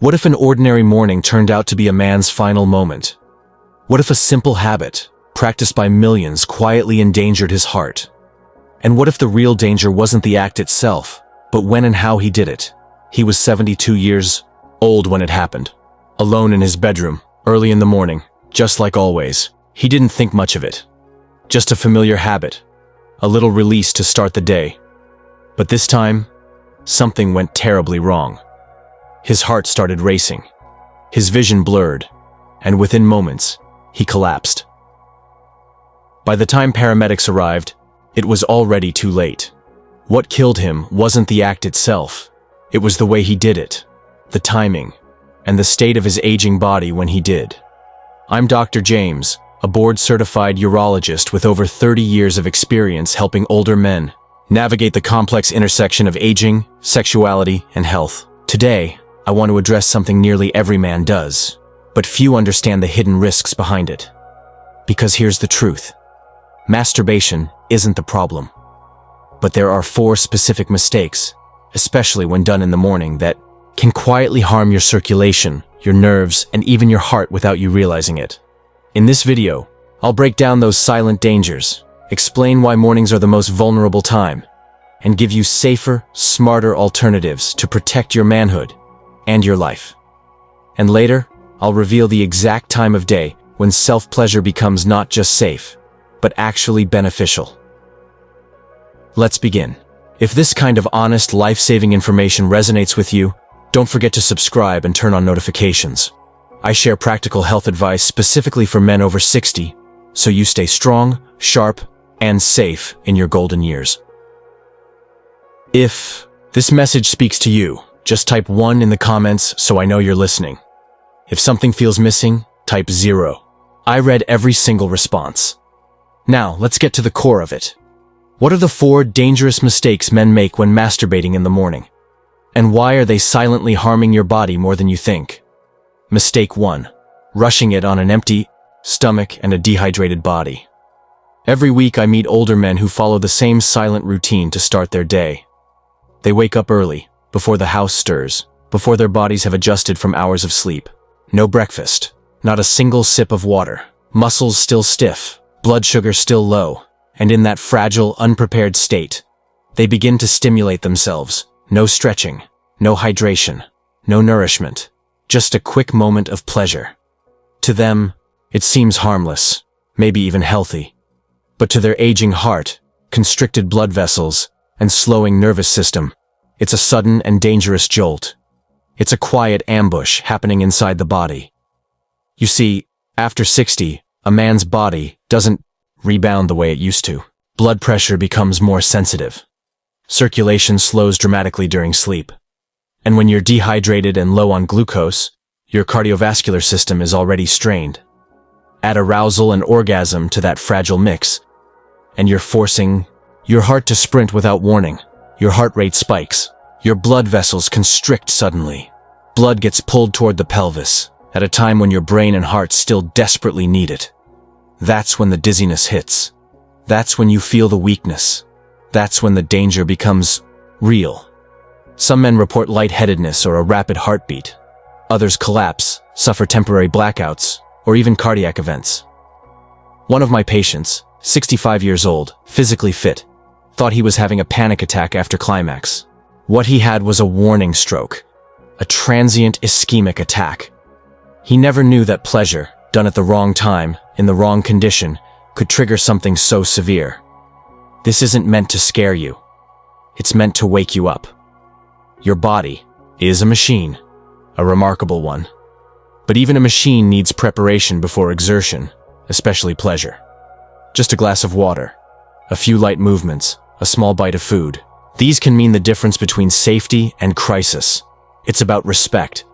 What if an ordinary morning turned out to be a man's final moment? What if a simple habit, practiced by millions, quietly endangered his heart? And what if the real danger wasn't the act itself, but when and how he did it? He was 72 years old when it happened. Alone in his bedroom, early in the morning, just like always. He didn't think much of it. Just a familiar habit, a little release to start the day. But this time, something went terribly wrong. His heart started racing. His vision blurred, and within moments, he collapsed. By the time paramedics arrived, it was already too late. What killed him wasn't the act itself. It was the way he did it, the timing, and the state of his aging body when he did. I'm Dr. James, a board-certified urologist with over 30 years of experience helping older men navigate the complex intersection of aging, sexuality, and health. Today, I want to address something nearly every man does, but few understand the hidden risks behind it. Because here's the truth. Masturbation isn't the problem. But there are 4 specific mistakes, especially when done in the morning, that can quietly harm your circulation, your nerves, and even your heart without you realizing it. In this video, I'll break down those silent dangers, explain why mornings are the most vulnerable time, and give you safer, smarter alternatives to protect your manhood and your life. And later, I'll reveal the exact time of day when self-pleasure becomes not just safe, but actually beneficial. Let's begin. If this kind of honest, life-saving information resonates with you, don't forget to subscribe and turn on notifications. I share practical health advice specifically for men over 60, so you stay strong, sharp, and safe in your golden years. If this message speaks to you, just type 1 in the comments so I know you're listening. If something feels missing, type 0. I read every single response. Now, let's get to the core of it. What are the 4 dangerous mistakes men make when masturbating in the morning? And why are they silently harming your body more than you think? Mistake 1. Rushing it on an empty stomach and a dehydrated body. Every week I meet older men who follow the same silent routine to start their day. They wake up early, before the house stirs, before their bodies have adjusted from hours of sleep. No breakfast, not a single sip of water, muscles still stiff, blood sugar still low, and in that fragile, unprepared state, they begin to stimulate themselves. No stretching, no hydration, no nourishment, just a quick moment of pleasure. To them, it seems harmless, maybe even healthy. But to their aging heart, constricted blood vessels, and slowing nervous system, it's a sudden and dangerous jolt. It's a quiet ambush happening inside the body. You see, after 60, a man's body doesn't rebound the way it used to. Blood pressure becomes more sensitive. Circulation slows dramatically during sleep. And when you're dehydrated and low on glucose, your cardiovascular system is already strained. Add arousal and orgasm to that fragile mix, and you're forcing your heart to sprint without warning. Your heart rate spikes. Your blood vessels constrict suddenly. Blood gets pulled toward the pelvis, at a time when your brain and heart still desperately need it. That's when the dizziness hits. That's when you feel the weakness. That's when the danger becomes real. Some men report lightheadedness or a rapid heartbeat. Others collapse, suffer temporary blackouts, or even cardiac events. One of my patients, 65 years old, physically fit, thought he was having a panic attack after climax. What he had was a warning stroke, a transient ischemic attack. He never knew that pleasure, done at the wrong time, in the wrong condition, could trigger something so severe. This isn't meant to scare you. It's meant to wake you up. Your body is a machine, a remarkable one. But even a machine needs preparation before exertion, especially pleasure. Just a glass of water, a few light movements, a small bite of food. These can mean the difference between safety and crisis. It's about respect.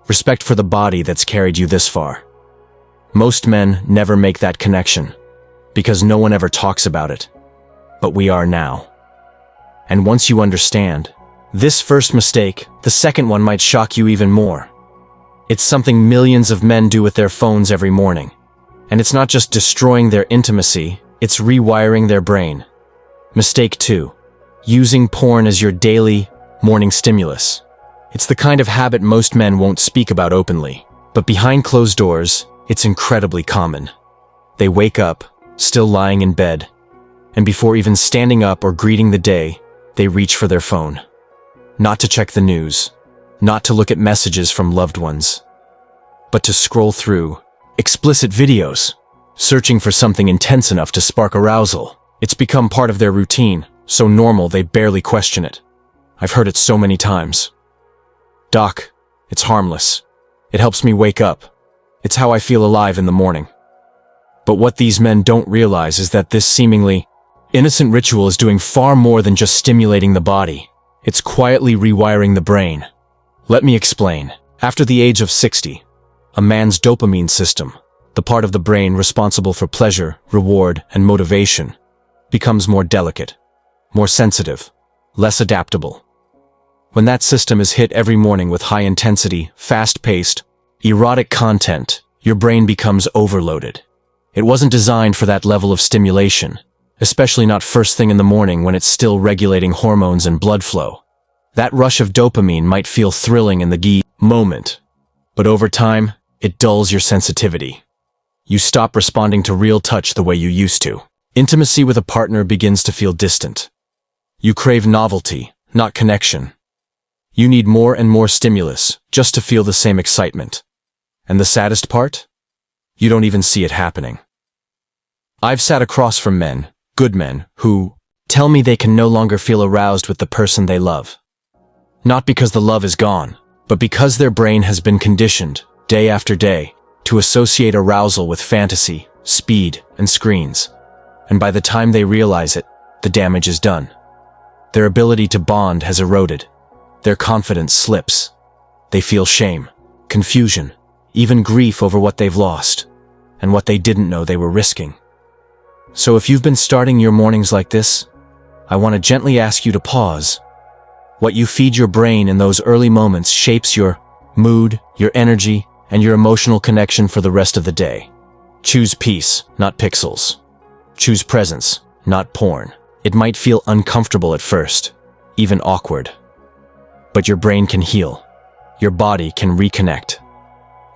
Respect for the body that's carried you this far. Most men never make that connection, because no one ever talks about it. But we are now. And once you understand this first mistake, the second one might shock you even more. It's something millions of men do with their phones every morning. And it's not just destroying their intimacy, it's rewiring their brain. Mistake 2. Using porn as your daily morning stimulus. It's the kind of habit most men won't speak about openly, but behind closed doors, it's incredibly common. They wake up, still lying in bed, and before even standing up or greeting the day, they reach for their phone. Not to check the news, not to look at messages from loved ones, but to scroll through explicit videos, searching for something intense enough to spark arousal. It's become part of their routine, so normal they barely question it. I've heard it so many times. "Doc, it's harmless. It helps me wake up. It's how I feel alive in the morning." But what these men don't realize is that this seemingly innocent ritual is doing far more than just stimulating the body. It's quietly rewiring the brain. Let me explain. After the age of 60, a man's dopamine system, the part of the brain responsible for pleasure, reward, and motivation, becomes more delicate, more sensitive, less adaptable. When that system is hit every morning with high-intensity, fast-paced, erotic content, your brain becomes overloaded. It wasn't designed for that level of stimulation, especially not first thing in the morning when it's still regulating hormones and blood flow. That rush of dopamine might feel thrilling in the moment, but over time, it dulls your sensitivity. You stop responding to real touch the way you used to. Intimacy with a partner begins to feel distant. You crave novelty, not connection. You need more and more stimulus just to feel the same excitement. And the saddest part? You don't even see it happening. I've sat across from men, good men, who tell me they can no longer feel aroused with the person they love. Not because the love is gone, but because their brain has been conditioned, day after day, to associate arousal with fantasy, speed, and screens. And by the time they realize it, the damage is done. Their ability to bond has eroded. Their confidence slips. They feel shame, confusion, even grief over what they've lost, and what they didn't know they were risking. So if you've been starting your mornings like this, I want to gently ask you to pause. What you feed your brain in those early moments shapes your mood, your energy, and your emotional connection for the rest of the day. Choose peace, not pixels. Choose presence, not porn. It might feel uncomfortable at first, even awkward. But your brain can heal. Your body can reconnect.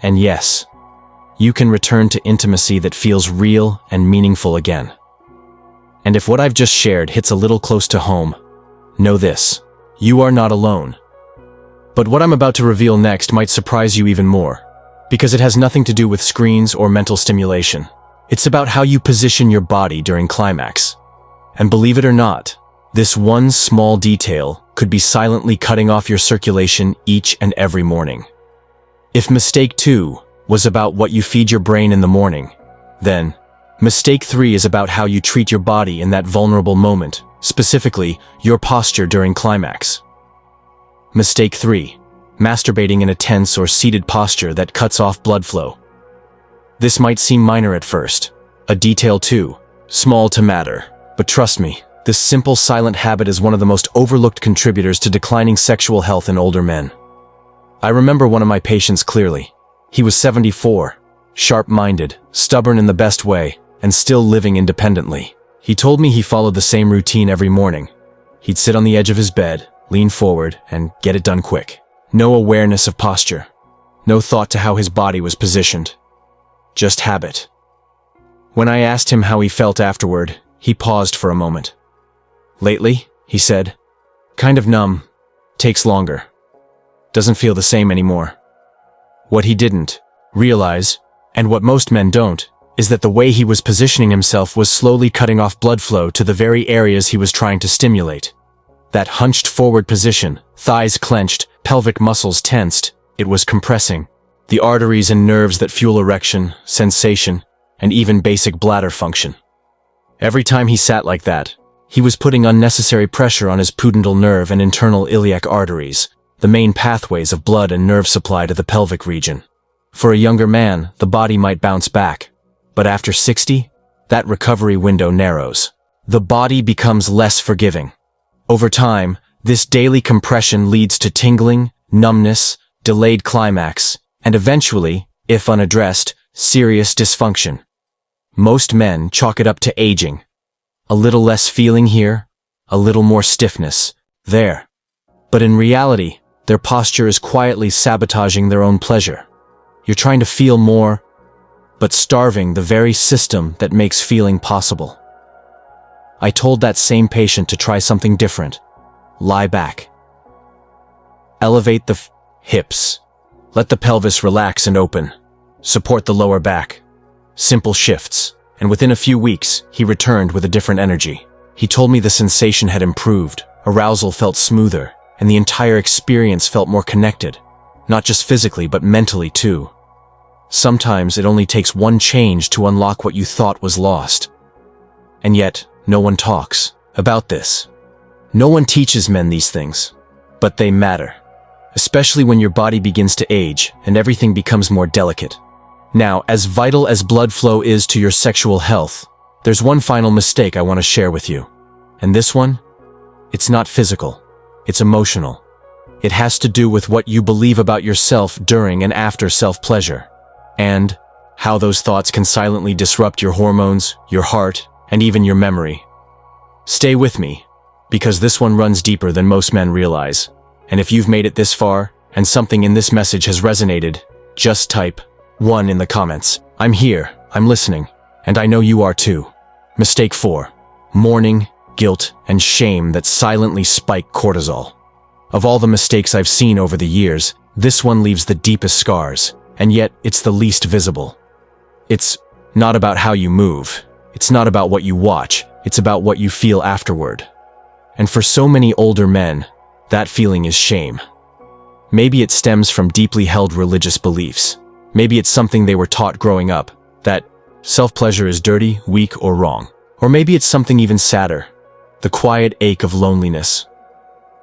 And yes, you can return to intimacy that feels real and meaningful again. And if what I've just shared hits a little close to home, know this: you are not alone. But what I'm about to reveal next might surprise you even more, because it has nothing to do with screens or mental stimulation. It's about how you position your body during climax. And believe it or not, this one small detail could be silently cutting off your circulation each and every morning. If mistake 2 was about what you feed your brain in the morning, then mistake 3 is about how you treat your body in that vulnerable moment, specifically your posture during climax. Mistake 3. Masturbating in a tense or seated posture that cuts off blood flow. This might seem minor at first, a detail too small to matter, but trust me, this simple silent habit is one of the most overlooked contributors to declining sexual health in older men. I remember one of my patients clearly. He was 74, sharp-minded, stubborn in the best way, and still living independently. He told me he followed the same routine every morning. He'd sit on the edge of his bed, lean forward, and get it done quick. No awareness of posture. No thought to how his body was positioned. Just habit. When I asked him how he felt afterward, he paused for a moment. "Lately," he said, "kind of numb. Takes longer. Doesn't feel the same anymore." What he didn't realize, and what most men don't, is that the way he was positioning himself was slowly cutting off blood flow to the very areas he was trying to stimulate. That hunched forward position, thighs clenched, pelvic muscles tensed, it was compressing the arteries and nerves that fuel erection, sensation, and even basic bladder function. Every time he sat like that, he was putting unnecessary pressure on his pudendal nerve and internal iliac arteries, the main pathways of blood and nerve supply to the pelvic region. For a younger man, the body might bounce back, but after 60, that recovery window narrows. The body becomes less forgiving. Over time, this daily compression leads to tingling, numbness, delayed climax, and eventually, if unaddressed, serious dysfunction. Most men chalk it up to aging. A little less feeling here, a little more stiffness there. But in reality, their posture is quietly sabotaging their own pleasure. You're trying to feel more, but starving the very system that makes feeling possible. I told that same patient to try something different. Lie back. Elevate the hips. Let the pelvis relax and open. Support the lower back. Simple shifts. And within a few weeks, he returned with a different energy. He told me the sensation had improved, arousal felt smoother, and the entire experience felt more connected. Not just physically, but mentally too. Sometimes it only takes one change to unlock what you thought was lost. And yet, no one talks about this. No one teaches men these things, but they matter. Especially when your body begins to age and everything becomes more delicate. Now, as vital as blood flow is to your sexual health, there's one final mistake I want to share with you. And this one? It's not physical. It's emotional. It has to do with what you believe about yourself during and after self-pleasure. And how those thoughts can silently disrupt your hormones, your heart, and even your memory. Stay with me, because this one runs deeper than most men realize. And if you've made it this far, and something in this message has resonated, just type 1 in the comments. I'm here, I'm listening, and I know you are too. Mistake 4. Mourning, guilt, and shame that silently spike cortisol. Of all the mistakes I've seen over the years, this one leaves the deepest scars, and yet it's the least visible. It's not about how you move. It's not about what you watch. It's about what you feel afterward. And for so many older men, that feeling is shame. Maybe it stems from deeply held religious beliefs. Maybe it's something they were taught growing up, that self-pleasure is dirty, weak, or wrong. Or maybe it's something even sadder, the quiet ache of loneliness.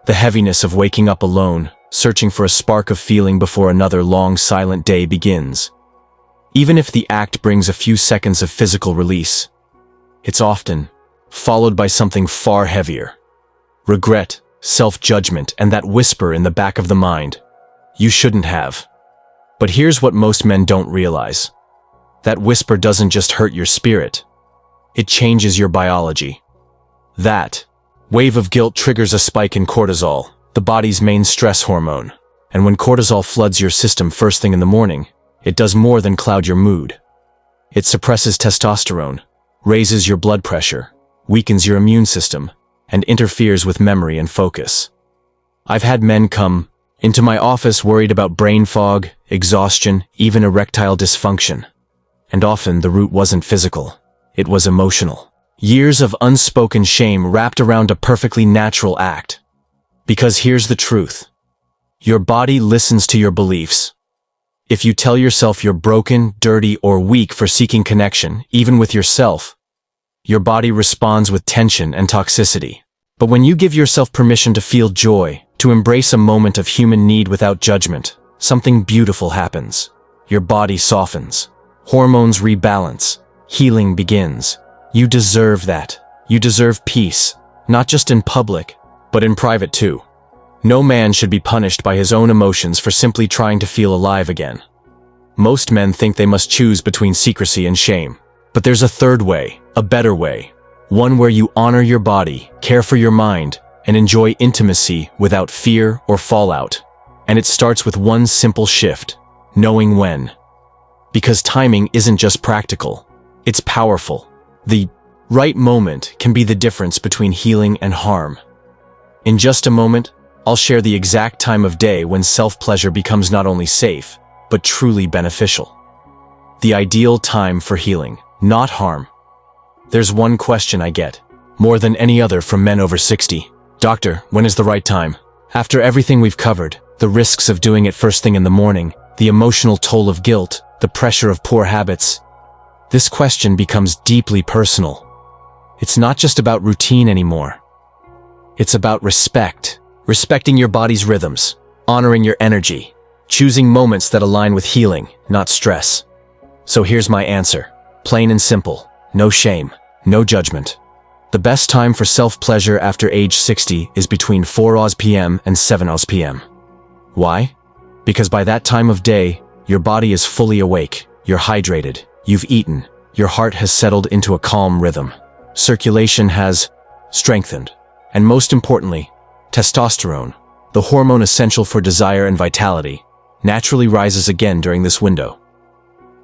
The heaviness of waking up alone, searching for a spark of feeling before another long, silent day begins. Even if the act brings a few seconds of physical release, it's often followed by something far heavier. Regret, self-judgment, and that whisper in the back of the mind. You shouldn't have. But here's what most men don't realize. That whisper doesn't just hurt your spirit. It changes your biology. That wave of guilt triggers a spike in cortisol, the body's main stress hormone. And when cortisol floods your system first thing in the morning, it does more than cloud your mood. It suppresses testosterone, raises your blood pressure, weakens your immune system, and interferes with memory and focus. I've had men come into my office worried about brain fog, exhaustion, even erectile dysfunction. And often the root wasn't physical, it was emotional. Years of unspoken shame wrapped around a perfectly natural act. Because here's the truth. Your body listens to your beliefs. If you tell yourself you're broken, dirty, or weak for seeking connection, even with yourself, your body responds with tension and toxicity. But when you give yourself permission to feel joy, to embrace a moment of human need without judgment, something beautiful happens. Your body softens. Hormones rebalance. Healing begins. You deserve that. You deserve peace, not just in public, but in private too. No man should be punished by his own emotions for simply trying to feel alive again. Most men think they must choose between secrecy and shame. But there's a third way, a better way. One where you honor your body, care for your mind, and enjoy intimacy without fear or fallout. And it starts with one simple shift, knowing when. Because timing isn't just practical, it's powerful. The right moment can be the difference between healing and harm. In just a moment, I'll share the exact time of day when self-pleasure becomes not only safe, but truly beneficial. The ideal time for healing, not harm. There's one question I get, more than any other from men over 60. Doctor, when is the right time? After everything we've covered, the risks of doing it first thing in the morning, the emotional toll of guilt, the pressure of poor habits, this question becomes deeply personal. It's not just about routine anymore. It's about respect. Respecting your body's rhythms, honoring your energy, choosing moments that align with healing, not stress. So here's my answer. Plain and simple. No shame. No judgment. The best time for self-pleasure after age 60 is between 4 p.m. and 7 p.m. Why? Because by that time of day, your body is fully awake, you're hydrated, you've eaten, your heart has settled into a calm rhythm. Circulation has strengthened. And most importantly, testosterone, the hormone essential for desire and vitality, naturally rises again during this window.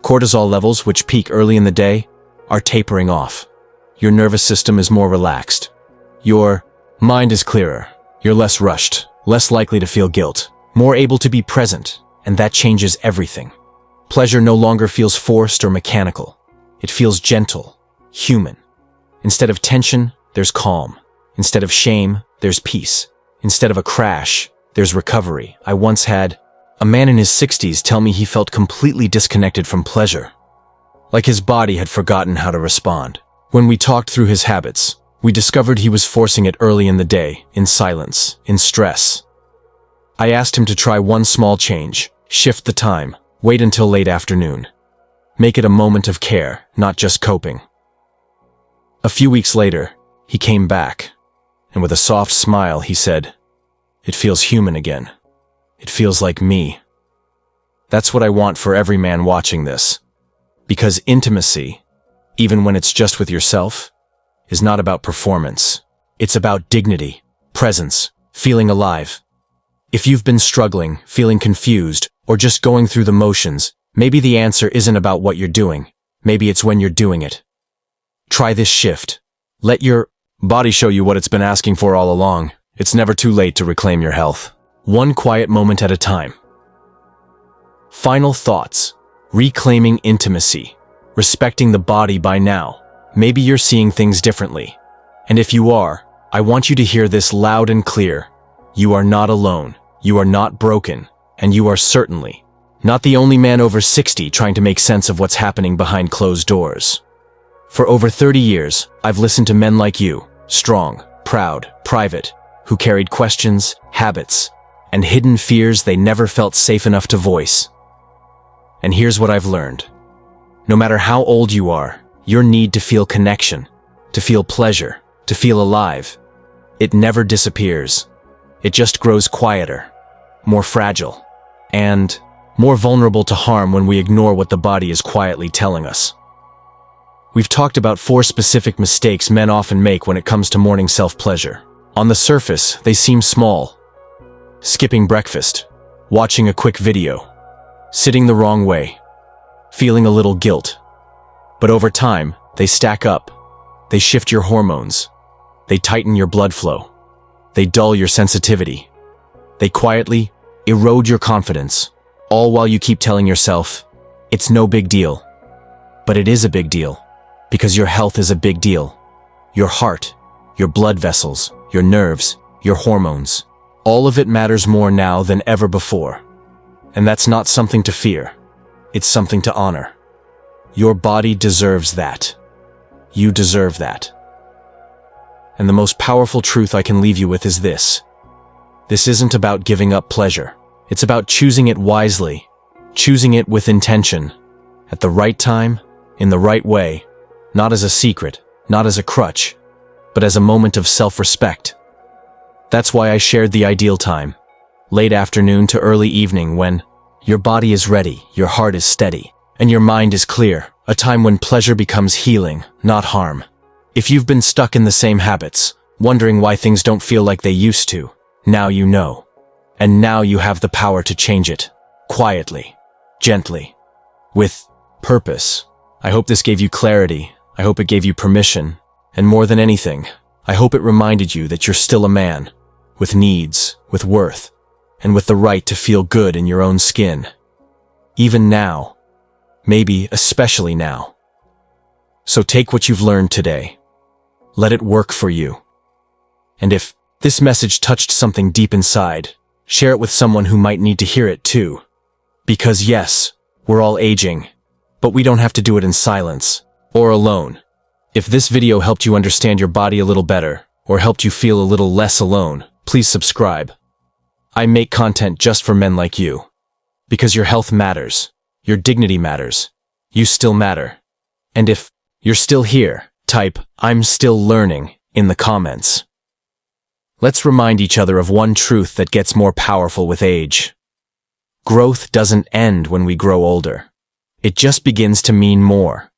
Cortisol levels, which peak early in the day, are tapering off. Your nervous system is more relaxed. Your mind is clearer. You're less rushed, less likely to feel guilt, more able to be present, and that changes everything. Pleasure no longer feels forced or mechanical. It feels gentle, human. Instead of tension, there's calm. Instead of shame, there's peace. Instead of a crash, there's recovery. I once had a man in his 60s tell me he felt completely disconnected from pleasure, like his body had forgotten how to respond. When we talked through his habits, we discovered he was forcing it early in the day, in silence, in stress. I asked him to try one small change: shift the time, wait until late afternoon. Make it a moment of care, not just coping. A few weeks later, he came back, and with a soft smile he said, "It feels human again. It feels like me." That's what I want for every man watching this. Because intimacy, even when it's just with yourself, is not about performance. It's about dignity, presence, feeling alive. If you've been struggling, feeling confused, or just going through the motions, maybe the answer isn't about what you're doing. Maybe it's when you're doing it. Try this shift. Let your body show you what it's been asking for all along. It's never too late to reclaim your health. One quiet moment at a time. Final thoughts. Reclaiming intimacy. Respecting the body by now. Maybe you're seeing things differently. And if you are, I want you to hear this loud and clear. You are not alone. You are not broken. And you are certainly not the only man over 60 trying to make sense of what's happening behind closed doors. For over 30 years, I've listened to men like you, strong, proud, private, who carried questions, habits, and hidden fears they never felt safe enough to voice. And here's what I've learned. No matter how old you are, your need to feel connection, to feel pleasure, to feel alive, it never disappears. It just grows quieter, more fragile, and more vulnerable to harm when we ignore what the body is quietly telling us. We've talked about 4 specific mistakes men often make when it comes to morning self-pleasure. On the surface, they seem small. Skipping breakfast, watching a quick video, sitting the wrong way, feeling a little guilt. But over time, they stack up. They shift your hormones. They tighten your blood flow. They dull your sensitivity. They quietly erode your confidence, all while you keep telling yourself, it's no big deal. But it is a big deal, because your health is a big deal. Your heart, your blood vessels, your nerves, your hormones, all of it matters more now than ever before. And that's not something to fear. It's something to honor. Your body deserves that. You deserve that. And the most powerful truth I can leave you with is this. This isn't about giving up pleasure. It's about choosing it wisely, choosing it with intention, at the right time, in the right way, not as a secret, not as a crutch, but as a moment of self-respect. That's why I shared the ideal time, late afternoon to early evening, when your body is ready, your heart is steady, and your mind is clear, a time when pleasure becomes healing, not harm. If you've been stuck in the same habits, wondering why things don't feel like they used to, now you know. And now you have the power to change it, quietly, gently, with purpose. I hope this gave you clarity. I hope it gave you permission. And more than anything, I hope it reminded you that you're still a man, with needs, with worth, and with the right to feel good in your own skin. Even now, maybe especially now. So take what you've learned today. Let it work for you. And if this message touched something deep inside, share it with someone who might need to hear it too. Because yes, we're all aging, but we don't have to do it in silence, or alone. If this video helped you understand your body a little better, or helped you feel a little less alone, please subscribe. I make content just for men like you. Because your health matters. Your dignity matters. You still matter. And if you're still here, type, "I'm still learning," in the comments. Let's remind each other of one truth that gets more powerful with age. Growth doesn't end when we grow older. It just begins to mean more.